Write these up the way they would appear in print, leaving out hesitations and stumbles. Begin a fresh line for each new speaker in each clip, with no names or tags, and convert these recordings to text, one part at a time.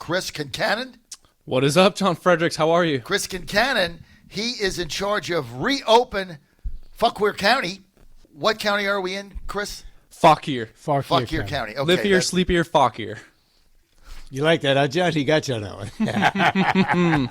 Chris Concannon.
What is up, John Fredericks? How are you?
Chris Concannon, he is in charge of reopen Fauquier County. What county are we in, Chris?
Fauquier.
Fauquier County. Okay,
Live here, sleep here, Fauquier.
You like that, huh, John? He got you on that one.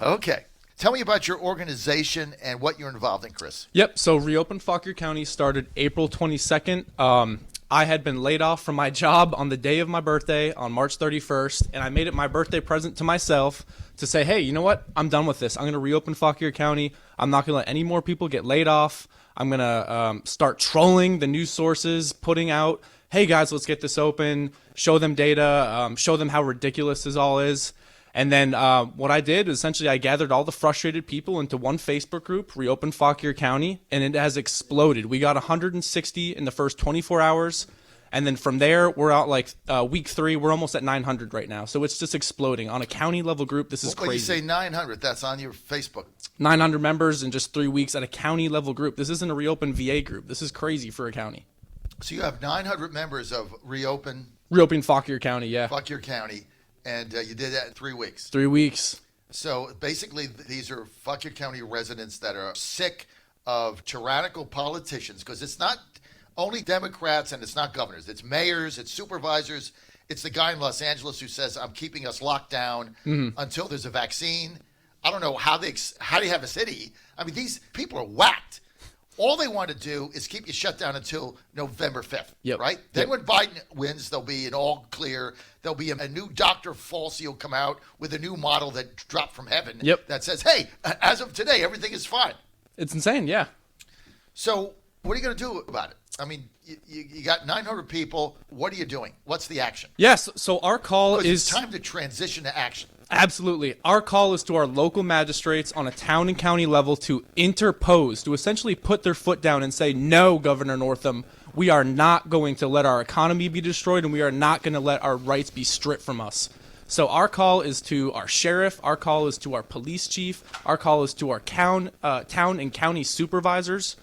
Okay. Tell me about your organization and what you're involved in, Chris.
Yep. So Reopen Fauquier County started April 22nd. I had been laid off from my job on the day of my birthday on March 31st, and I made it my birthday present to myself to say, hey, you know what? I'm done with this. I'm going to reopen Fauquier County. I'm not going to let any more people get laid off. I'm going to start trolling the news sources, putting out, hey, guys, let's get this open, show them data, show them how ridiculous this all is. And then what I did is essentially I gathered all the frustrated people into one Facebook group, Reopen Fauquier County, and it has exploded. We got 160 in the first 24 hours. And then from there, we're out like week 3. We're almost at 900 right now. So it's just exploding. On a county level group, this is crazy.
When you say 900, that's on your Facebook.
900 members in just 3 weeks at a county level group. This isn't a Reopen VA group. This is crazy for a county.
So you have 900 members of Reopen
Fauquier County, yeah.
Fauquier County. And you did that in 3 weeks.
3 weeks.
So basically, these are Fauquier County residents that are sick of tyrannical politicians, because it's not only Democrats and it's not governors. It's mayors, it's supervisors. It's the guy in Los Angeles who says, I'm keeping us locked down until there's a vaccine. I don't know how do you have a city? I mean, these people are whacked. All they want to do is keep you shut down until November 5th, right? Then when Biden wins, there'll be an all clear. There'll be a new Dr. Fauci will come out with a new model that dropped from heaven that says, hey, as of today, everything is fine.
It's insane, yeah.
So what are you going to do about it? I mean, you got 900 people. What are you doing? What's the action?
Yes, so our call is...
It's time to transition to action.
Absolutely. Our call is to our local magistrates on a town and county level to interpose, to essentially put their foot down and say, no, Governor Northam, we are not going to let our economy be destroyed, and we are not going to let our rights be stripped from us. So our call is to our sheriff, our call is to our police chief, our call is to our town and county supervisors,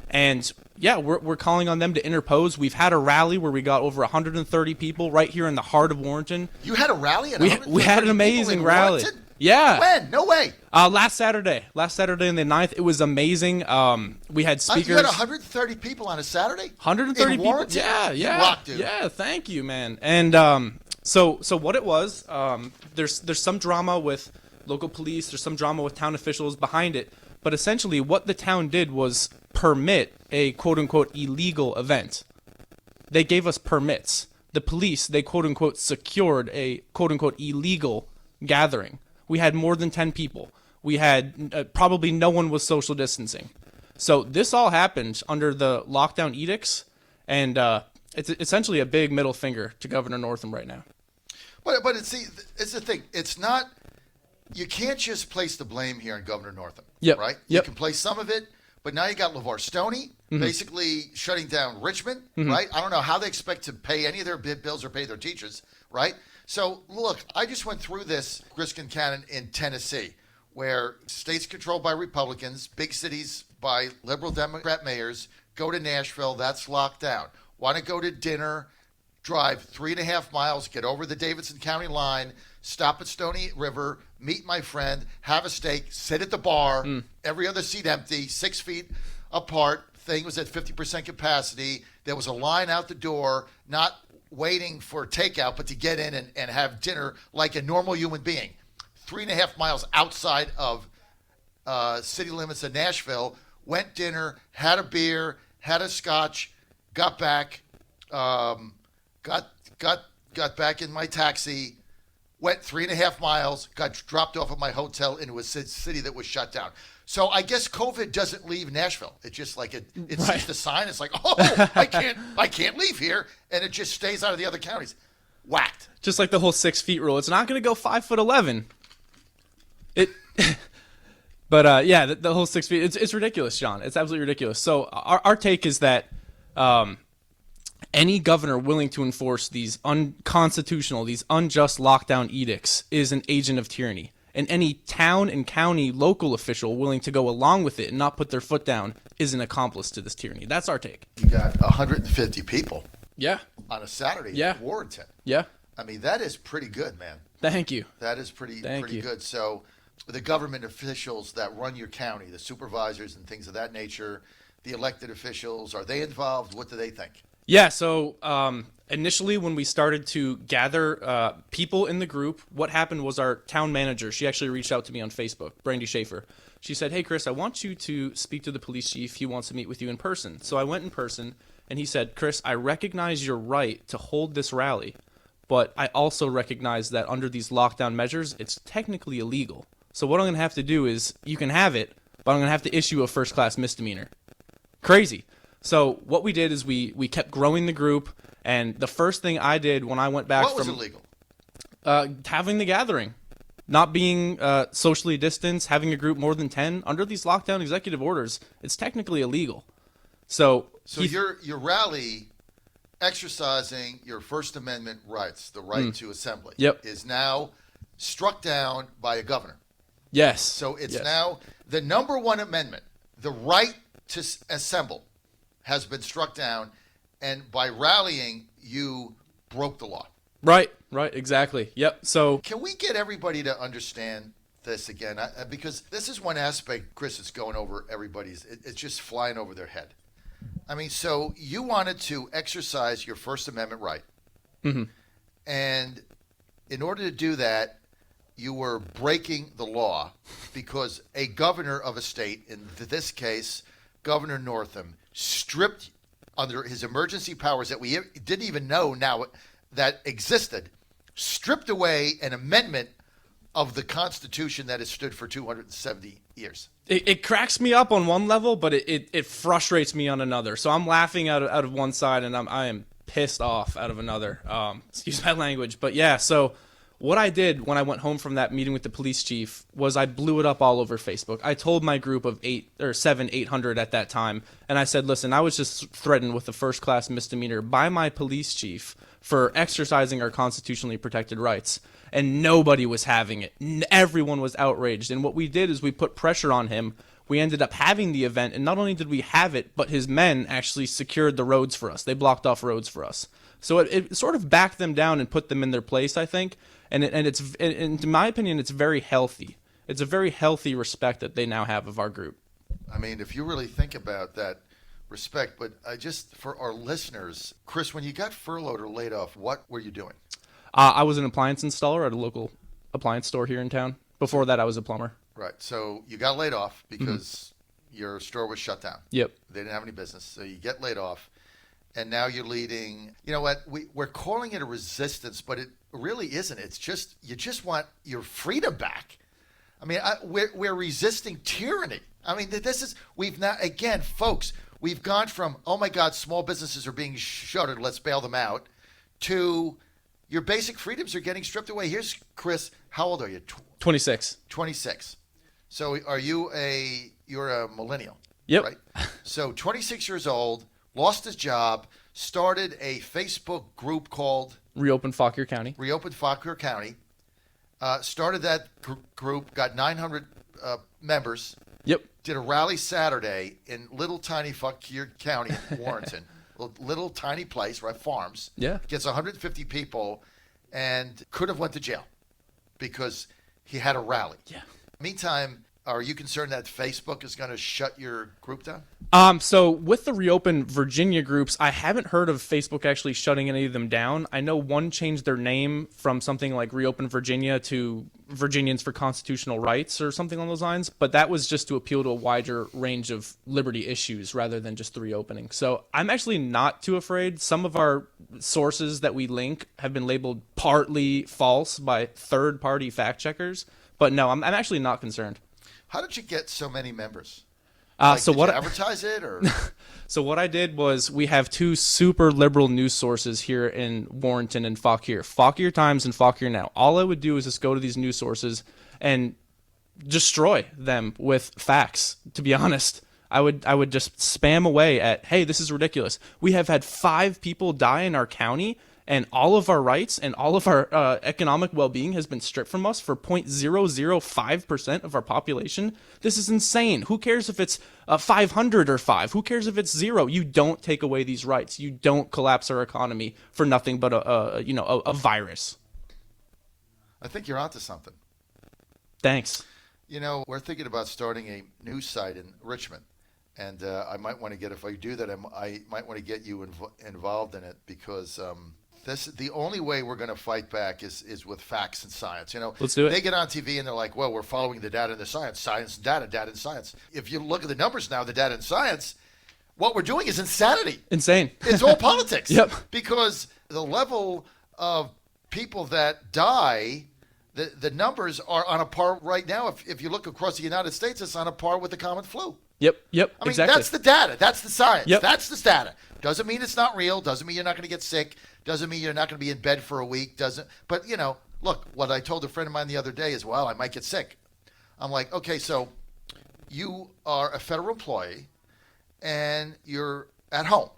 and yeah, we're calling on them to interpose. We've had a rally where we got over 130 people right here in the heart of Warrenton.
You had a rally?
We had an amazing rally.
Warrenton?
Yeah.
When? No way.
Last Saturday on the 9th. It was amazing. We had speakers.
You had 130 people on a Saturday?
130
in
people.
Warrenton?
Yeah.
You rock, dude.
Yeah, thank you, man. And so what it was, there's some drama with local police, there's some drama with town officials behind it, but essentially what the town did was permit a quote-unquote illegal event. They gave us permits. The police, they quote-unquote secured a quote-unquote illegal gathering. We had more than 10 people. We had probably no one was social distancing. So this all happened under the lockdown edicts, and it's essentially a big middle finger to Governor Northam right now.
But it's the thing. It's not, you can't just place the blame here on Governor Northam, right? You can place some of it, but now you got LeVar Stoney basically shutting down Richmond, right? I don't know how they expect to pay any of their bills or pay their teachers, right? So, look, I just went through this, Chris Concannon, in Tennessee, where states controlled by Republicans, big cities by liberal Democrat mayors, go to Nashville, that's locked down. Want to go to dinner, drive 3.5 miles, get over the Davidson County line, stop at Stony River, meet my friend, have a steak, sit at the bar, every other seat empty, 6 feet apart. Thing was at 50% capacity. There was a line out the door, not waiting for takeout, but to get in and have dinner like a normal human being. 3.5 miles outside of city limits of Nashville, went dinner, had a beer, had a scotch, got back, got back in my taxi, went 3.5 miles, got dropped off at my hotel into a city that was shut down. So I guess COVID doesn't leave Nashville. It's just like it sees the sign. It's like, oh, I can't leave here, and it just stays out of the other counties. Whacked.
Just like the whole 6 feet rule. It's not going to go 5'11". But yeah, the whole 6 feet. It's ridiculous, John. It's absolutely ridiculous. So our take is that any governor willing to enforce these unconstitutional, these unjust lockdown edicts is an agent of tyranny. And any town and county local official willing to go along with it and not put their foot down is an accomplice to this tyranny. That's our take.
You got 150 people.
Yeah.
On a Saturday
in
Warrenton.
Yeah.
I mean, that is pretty good, man.
Thank you.
That is pretty good. So the government officials that run your county, the supervisors and things of that nature, the elected officials, are they involved? What do they think?
Yeah, so initially when we started to gather people in the group, what happened was our town manager, she actually reached out to me on Facebook, Brandy Schaefer. She said, hey, Chris, I want you to speak to the police chief. He wants to meet with you in person. So I went in person, and he said, Chris, I recognize your right to hold this rally, but I also recognize that under these lockdown measures, it's technically illegal. So what I'm going to have to do is, you can have it, but I'm going to have to issue a first-class misdemeanor. Crazy. So what we did is we kept growing the group, and the first thing I did when I went back
What was illegal?
Having the gathering. Not being socially distanced, having a group more than 10. Under these lockdown executive orders, it's technically illegal. So
your rally, exercising your First Amendment rights, the right to assembly, is now struck down by a governor.
Yes.
So it's now the number one amendment, the right to assemble, has been struck down, and by rallying, you broke the law.
Right, exactly. Yep. So
can we get everybody to understand this again? Because this is one aspect, Chris, is going over everybody's, it's just flying over their head. I mean, so you wanted to exercise your First Amendment right.
Mm-hmm.
And in order to do that, you were breaking the law because a governor of a state, in this case, Governor Northam, stripped under his emergency powers that we didn't even know now that existed, stripped away an amendment of the Constitution that has stood for 270 years.
It cracks me up on one level, but it frustrates me on another. So I'm laughing out of one side, and I am pissed off out of another. Excuse my language. But yeah, so what I did when I went home from that meeting with the police chief was I blew it up all over Facebook. I told my group of 800 at that time, and I said, listen, I was just threatened with a first-class misdemeanor by my police chief for exercising our constitutionally protected rights. And nobody was having it. Everyone was outraged. And what we did is we put pressure on him. We ended up having the event, and not only did we have it, but his men actually secured the roads for us. They blocked off roads for us. So it sort of backed them down and put them in their place, I think. And in my opinion, it's very healthy. It's a very healthy respect that they now have of our group.
I mean, if you really think about that respect, but for our listeners, Chris, when you got furloughed or laid off, what were you doing?
I was an appliance installer at a local appliance store here in town. Before that, I was a plumber.
Right. So you got laid off because your store was shut down.
Yep.
They didn't have any business. So you get laid off. And now you're leading, you know what, we're calling it a resistance, but it really isn't. It's just, you just want your freedom back. I mean, we're resisting tyranny. I mean, folks, we've gone from, oh my God, small businesses are being shuttered, let's bail them out, to your basic freedoms are getting stripped away. Here's Chris, how old are you?
26.
26. So you're a millennial?
Yep.
Right? So 26 years old, lost his job, started a Facebook group called
Reopen Fauquier County.
Started that group, got 900 members.
Yep.
Did a rally Saturday in little tiny Fauquier County, Warrenton. little tiny place, right? Farms.
Yeah.
Gets 150 people and could have went to jail because he had a rally.
Yeah.
Meantime, are you concerned that Facebook is going to shut your group down?
So with the Reopen Virginia groups, I haven't heard of Facebook actually shutting any of them down. I know one changed their name from something like Reopen Virginia to Virginians for Constitutional Rights or something along those lines, but that was just to appeal to a wider range of liberty issues rather than just the reopening. So I'm actually not too afraid. Some of our sources that we link have been labeled partly false by third-party fact checkers, but no, I'm actually not concerned.
How did you get so many members?
Did you
advertise it or?
So what I did was we have two super liberal news sources here in Warrenton and Fauquier, Fauquier Times and Fauquier Now. All I would do is just go to these news sources and destroy them with facts. To be honest, I would just spam away at, hey, this is ridiculous. We have had 5 people die in our county, and all of our rights and all of our economic well-being has been stripped from us for 0.005% of our population. This is insane. Who cares if it's 500 or 5? Who cares if it's 0? You don't take away these rights. You don't collapse our economy for nothing but a virus.
I think you're onto something.
Thanks.
We're thinking about starting a news site in Richmond. And I might want to get, if I do that, I might want to get you involved in it, because the only way we're going to fight back is with facts and science.
Let's do it.
They get on TV and they're like, well, we're following the data and the science and data and science. If you look at the numbers now, the data and science, what we're doing is insanity.
Insane.
It's all politics.
Yep.
Because the level of people that die, the numbers are on a par right now. If you look across the United States, it's on a par with the common flu.
Yep,
I mean,
exactly.
That's the data. That's the science.
Yep.
That's the data. Doesn't mean it's not real. Doesn't mean you're not going to get sick. Doesn't mean you're not going to be in bed for a week. But, look, what I told a friend of mine the other day is, well, I might get sick. I'm like, okay, so you are a federal employee and you're at home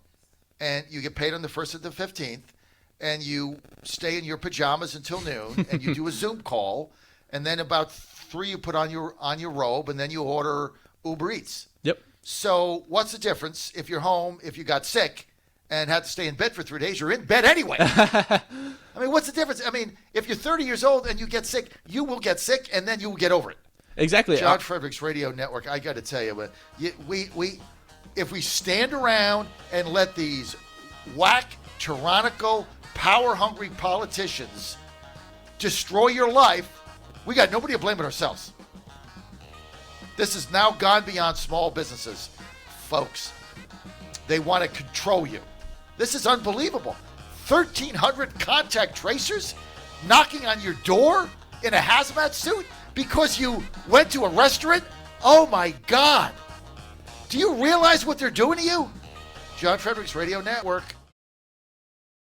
and you get paid on the 1st and the 15th and you stay in your pajamas until noon and you do a Zoom call, and then about 3 you put on your robe, and then you order Uber Eats.
Yep.
So what's the difference if you're home, if you got sick and had to stay in bed for 3 days? You're in bed anyway. I mean, what's the difference? I mean, if you're 30 years old and you get sick, you will get sick, and then you will get over it.
Exactly.
John Fredericks Radio Network, I got to tell you, if we stand around and let these whack, tyrannical, power-hungry politicians destroy your life, we got nobody to blame but ourselves. This has now gone beyond small businesses. Folks, they want to control you. This is unbelievable. 1,300 contact tracers knocking on your door in a hazmat suit because you went to a restaurant? Oh, my God. Do you realize what they're doing to you? John Fredericks Radio Network.